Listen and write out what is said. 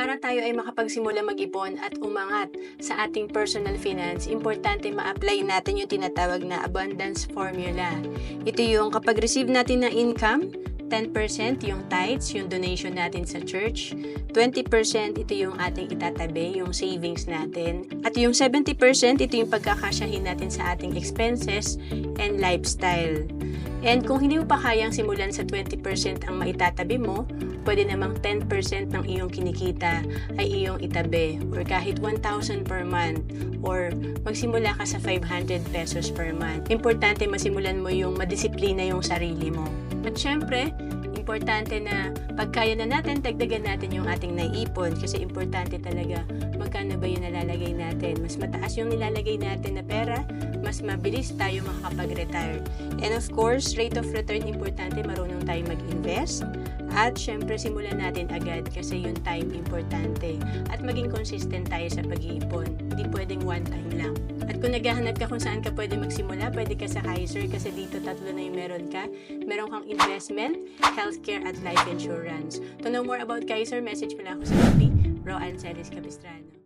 para tayo ay makapagsimula mag-ipon at umangat sa ating personal finance, importante ma-apply natin yung tinatawag na abundance formula. Ito yung kapag receive natin ng income, 10% yung tithes, yung donation natin sa church. 20% ito yung ating itatabi, yung savings natin. At yung 70% ito yung pagkakasyahin natin sa ating expenses and lifestyle. And kung hindi mo pa kayang simulan sa 20% ang maitatabi mo, pwede namang 10% ng iyong kinikita ay iyong itabi or kahit 1,000 per month or magsimula ka sa 500 pesos per month. Importante masimulan mo yung madisiplina yung sarili mo. At syempre, importante na pagkaya na natin, dagdagan natin yung ating naiipon kasi importante talaga magkano ba yung nalalagay natin. Mas mataas yung nilalagay natin na pera, mas mabilis tayo makakapag-retire. And of course, rate of return, importante marunong tayo mag-invest. At syempre, simulan natin agad kasi yung time importante. At maging consistent tayo sa pag-iipon. Hindi pwedeng one time lang. At kung naghahanap ka kung saan ka pwede magsimula, pwede ka sa Kaiser kasi dito tatlo na yung meron ka. Meron kang investment, healthcare, at life insurance. To know more about Kaiser, message mo lang ako sa FB, Ro Ancelis Capistrano.